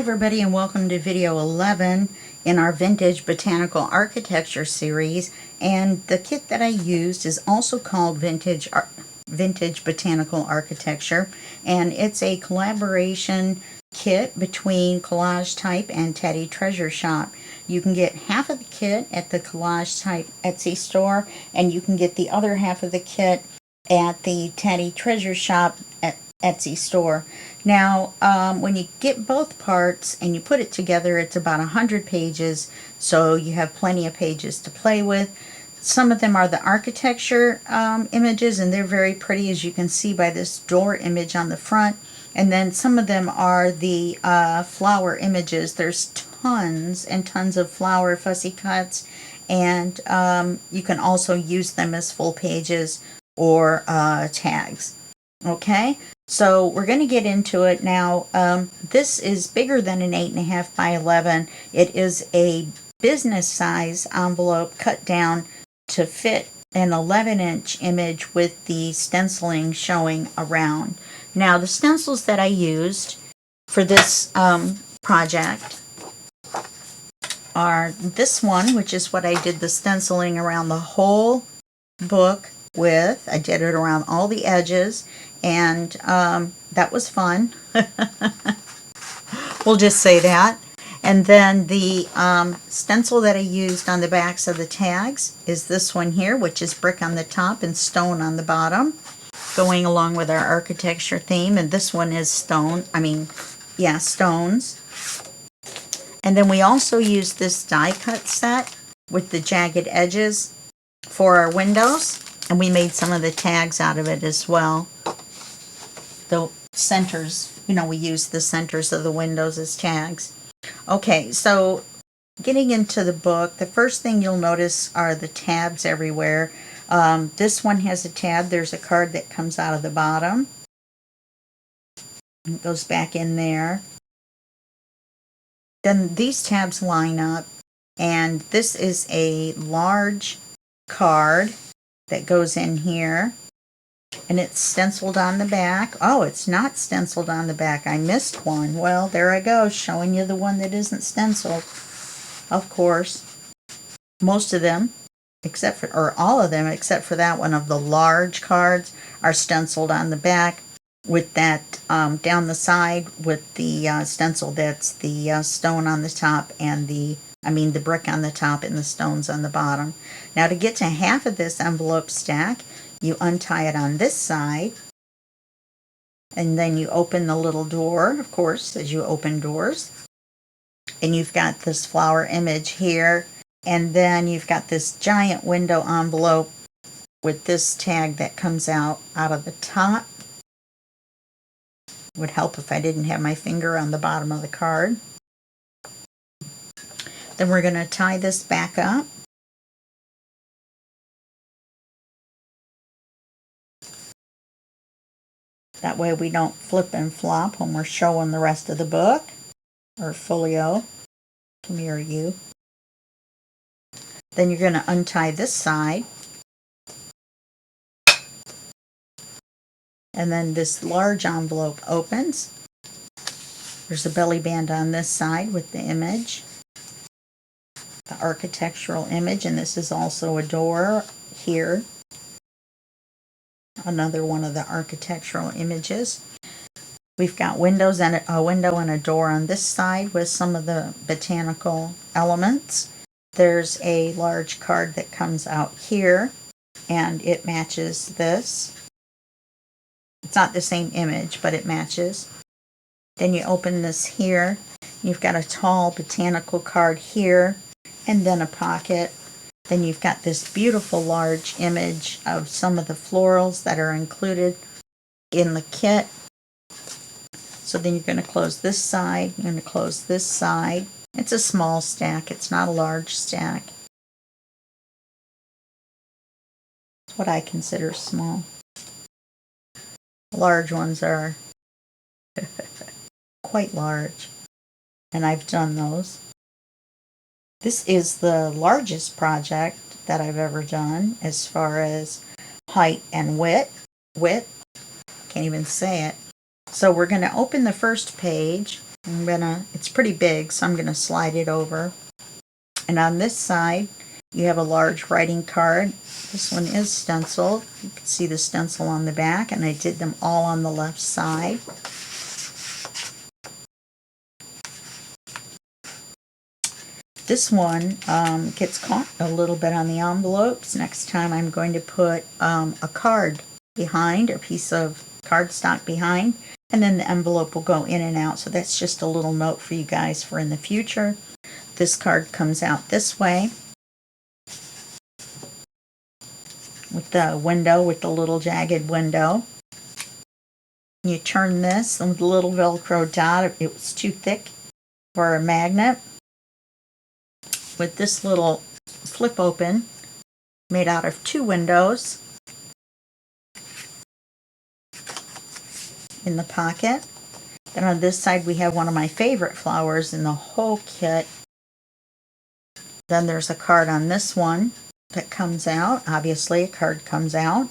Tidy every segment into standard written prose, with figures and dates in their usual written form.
everybody, and welcome to video 11 in our Vintage Botanical Architecture series. And the kit that I used is also called Vintage Botanical Architecture, and it's a collaboration kit between CollageType and Tatty Treasure Shop. You can get half of the kit at the CollageType Etsy store, and you can get the other half of the kit at the Tatty Treasure Shop at Etsy store. Now, when you get both parts and you put it together, it's about 100 pages, so you have plenty of pages to play with. Some of them are the architecture images, and they're very pretty, as you can see by this door image on the front. And then some of them are the flower images. There's tons and tons of flower fussy cuts, and you can also use them as full pages or tags. Okay, so we're going to get into it now. This is bigger than an 8.5 by 11. It is a business size envelope cut down to fit an 11-inch image with the stenciling showing around. Now, the stencils that I used for this project are this one, which is what I did the stenciling around the whole book with. I did it around all the edges, and that was fun. We'll just say that. And then the stencil that I used on the backs of the tags is this one here, which is brick on the top and stone on the bottom, going along with our architecture theme. And this one is stone, stones. And then we also used this die cut set with the jagged edges for our windows, and we made some of the tags out of it as well. The centers, we use the centers of the windows as tags. Okay, so getting into the book, the first thing you'll notice are the tabs everywhere. This one has a tab. There's a card that comes out of the bottom. It goes back in there. Then these tabs line up, and this is a large card that goes in here, and it's stenciled on the back. Oh, it's not stenciled on the back. I missed one. Well, there I go, showing you the one that isn't stenciled. Of course, most of them, or all of them, except for that one of the large cards, are stenciled on the back with that down the side with the stencil. That's the stone on the top and the brick on the top and the stones on the bottom. Now, to get to half of this envelope stack, you untie it on this side, and then you open the little door, of course, as you open doors. And you've got this flower image here, and then you've got this giant window envelope with this tag that comes out of the top. It would help if I didn't have my finger on the bottom of the card. Then we're going to tie this back up. That way we don't flip and flop when we're showing the rest of the book, or folio. Come here, you. Then you're going to untie this side. And then this large envelope opens. There's a belly band on this side with the image, the architectural image, and this is also a door here. Another one of the architectural images. We've got windows and a window and a door on this side with some of the botanical elements. There's a large card that comes out here, and it matches this. It's not the same image, but it matches. Then you open this here. You've got a tall botanical card here, and then a pocket. Then you've got this beautiful large image of some of the florals that are included in the kit. So then you're going to close this side. You're going to close this side. It's a small stack. It's not a large stack. It's what I consider small. Large ones are quite large, and I've done those. This is the largest project that I've ever done as far as height and width. Can't even say it. So we're going to open the first page, It's pretty big, so I'm gonna slide it over. And on this side, you have a large writing card. This one is stenciled. You can see the stencil on the back, and I did them all on the left side. This one gets caught a little bit on the envelopes. Next time I'm going to put a card behind, a piece of cardstock behind, and then the envelope will go in and out. So that's just a little note for you guys for in the future. This card comes out this way with the window, with the little jagged window. You turn this, and with the little Velcro dot, it was too thick for a magnet. With this little flip open made out of 2 windows in the pocket. Then on this side we have one of my favorite flowers in the whole kit. Then there's a card on this one that comes out. Obviously a card comes out.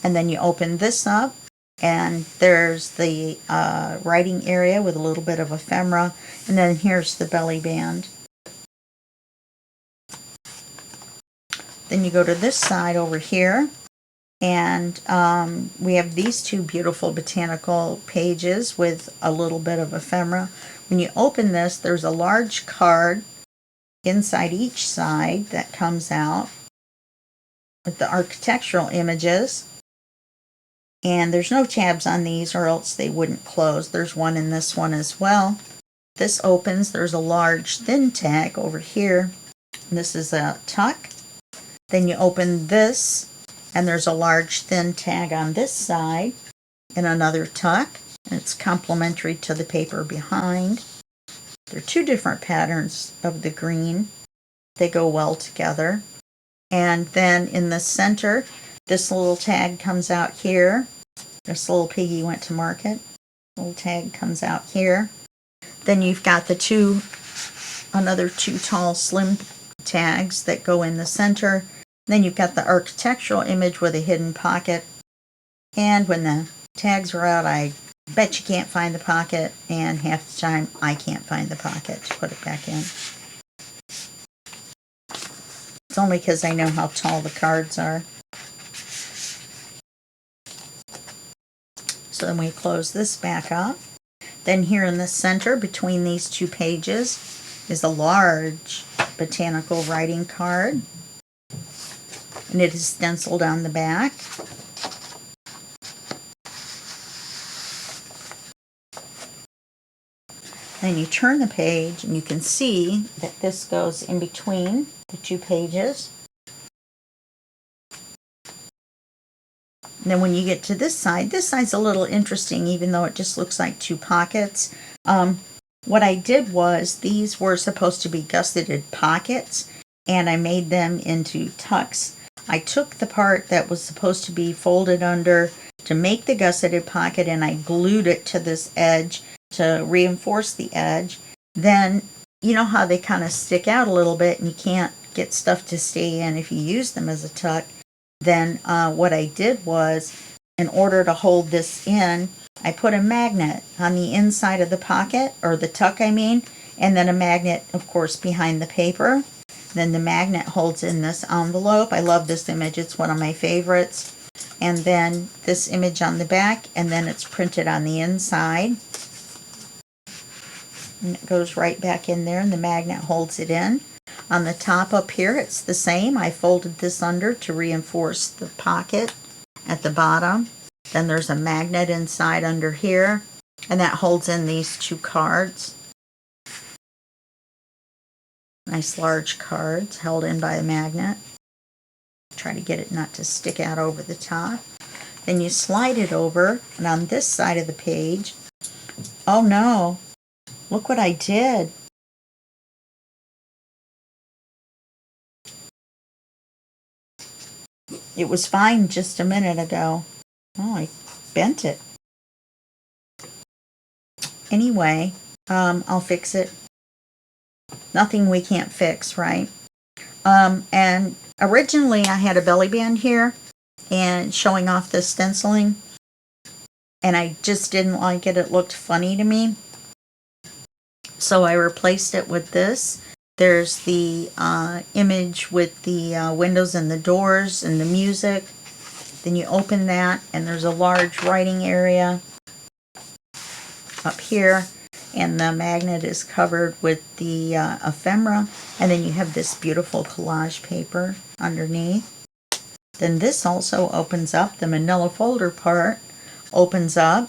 And then you open this up, and there's the writing area with a little bit of ephemera. And then here's the belly band. Then you go to this side over here, and we have these 2 beautiful botanical pages with a little bit of ephemera. When you open this, there's a large card inside each side that comes out with the architectural images. And there's no tabs on these, or else they wouldn't close. There's one in this one as well. This opens. There's a large thin tag over here. And this is a tuck. Then you open this, and there's a large thin tag on this side and another tuck, and it's complementary to the paper behind. There are 2 different patterns of the green. They go well together. And then in the center, this little tag comes out here. This little piggy went to market. Little tag comes out here. Then you've got the another 2 tall slim tags that go in the center. Then you've got the architectural image with a hidden pocket. And when the tags are out, I bet you can't find the pocket, and half the time I can't find the pocket to put it back in. It's only because I know how tall the cards are. So then we close this back up. Then here in the center between these 2 pages is a large botanical writing card. And it is stenciled on the back. Then you turn the page, and you can see that this goes in between the 2 pages. And then when you get to this side's a little interesting, even though it just looks like 2 pockets. What I did was, these were supposed to be gusseted pockets, and I made them into tucks. I took the part that was supposed to be folded under to make the gusseted pocket, and I glued it to this edge to reinforce the edge. Then, you know how they kind of stick out a little bit, and you can't get stuff to stay in if you use them as a tuck. Then what I did was, in order to hold this in, I put a magnet on the inside of the pocket, or the tuck I mean, and then a magnet, of course, behind the paper. Then the magnet holds in this envelope. I love this image. It's one of my favorites. And then this image on the back, and then it's printed on the inside. And it goes right back in there, and the magnet holds it in. On the top up here, it's the same. I folded this under to reinforce the pocket at the bottom. Then there's a magnet inside under here, and that holds in these 2 cards. Nice large cards held in by a magnet. Try to get it not to stick out over the top. Then you slide it over, and on this side of the page, oh no, look what I did. It was fine just a minute ago. Oh, I bent it. Anyway, I'll fix it. Nothing we can't fix, right? And originally I had a belly band here and showing off the stenciling, and I just didn't like it. It looked funny to me. So I replaced it with this. There's the image with the windows and the doors and the music. Then you open that, and there's a large writing area up here, and the magnet is covered with the ephemera, and then you have this beautiful collage paper underneath. Then this also opens up. The manila folder part opens up.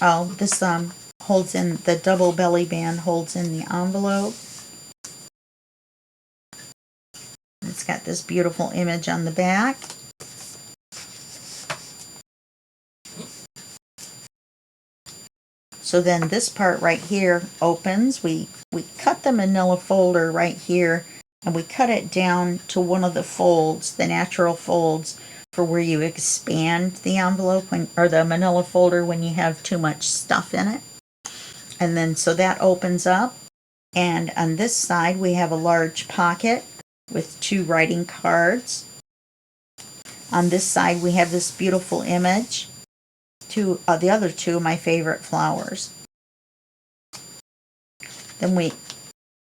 Oh, this holds in, the double belly band holds in the envelope. It's got this beautiful image on the back. So then this part right here opens. We cut the manila folder right here, and we cut it down to one of the folds, the natural folds, for where you expand the envelope or the manila folder when you have too much stuff in it. And then so that opens up, and on this side we have a large pocket with 2 writing cards. On this side we have this beautiful image. The other 2 of my favorite flowers. Then we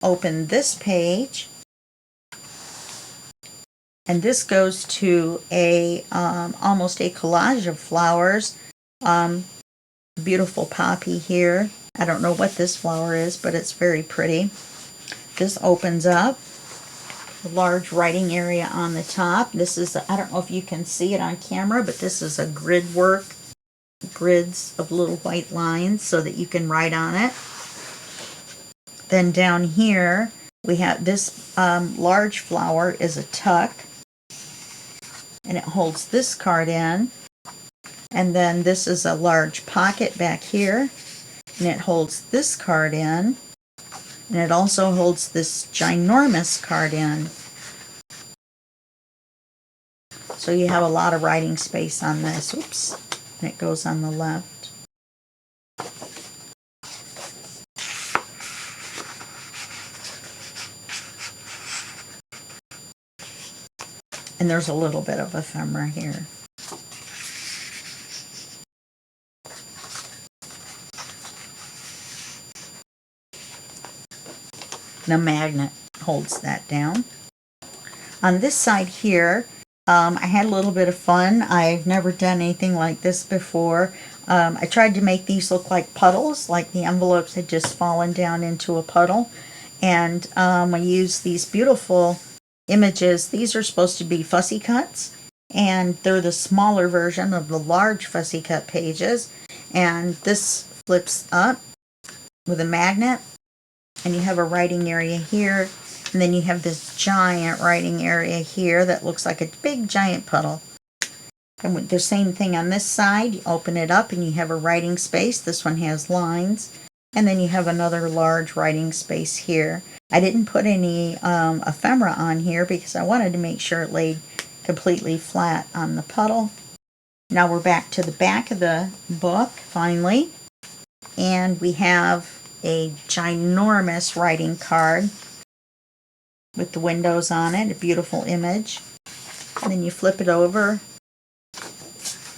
open this page, and this goes to a almost a collage of flowers. Beautiful poppy here. I don't know what this flower is, but it's very pretty. This opens up. A large writing area on the top. This is, I don't know if you can see it on camera, but this is a grid work. Grids of little white lines so that you can write on it. Then down here we have this large flower is a tuck, and it holds this card in. And then this is a large pocket back here, and it holds this card in. And it also holds this ginormous card in. So you have a lot of writing space on this. Oops. And it goes on the left. And there's a little bit of ephemera here. The magnet holds that down. On this side here, I had a little bit of fun. I've never done anything like this before. I tried to make these look like puddles, like the envelopes had just fallen down into a puddle. And I used these beautiful images. These are supposed to be fussy cuts, and they're the smaller version of the large fussy cut pages. And this flips up with a magnet, and you have a writing area here. And then you have this giant writing area here that looks like a big giant puddle. And with the same thing on this side, you open it up and you have a writing space. This one has lines. And then you have another large writing space here. I didn't put any ephemera on here because I wanted to make sure it laid completely flat on the puddle. Now we're back to the back of the book, finally. And we have a ginormous writing card with the windows on it, a beautiful image. And then you flip it over,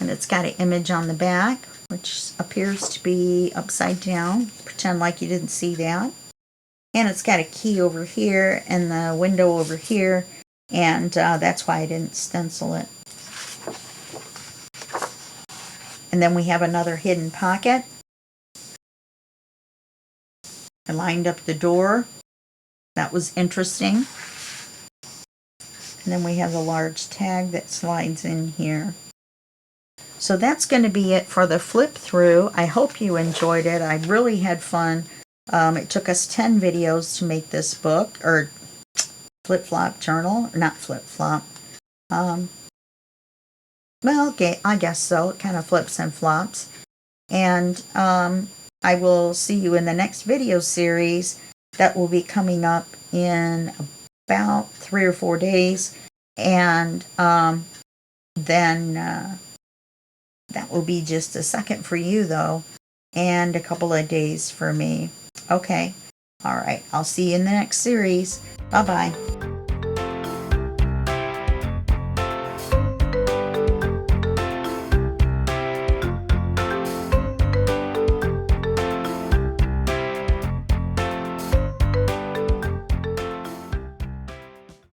and it's got an image on the back, which appears to be upside down. Pretend like you didn't see that. And it's got a key over here and the window over here, and that's why I didn't stencil it. And then we have another hidden pocket. I lined up the door. That was interesting. And then we have a large tag that slides in here. So that's going to be it for the flip through. I hope you enjoyed it. I really had fun. It took us 10 videos to make this book, or flip-flop journal, or not flip-flop. Well, okay, I guess so. It kind of flips and flops. And I will see you in the next video series that will be coming up in about 3 or 4 days. And then that will be just a second for you, though, and a couple of days for me. Okay. All right. I'll see you in the next series. Bye-bye.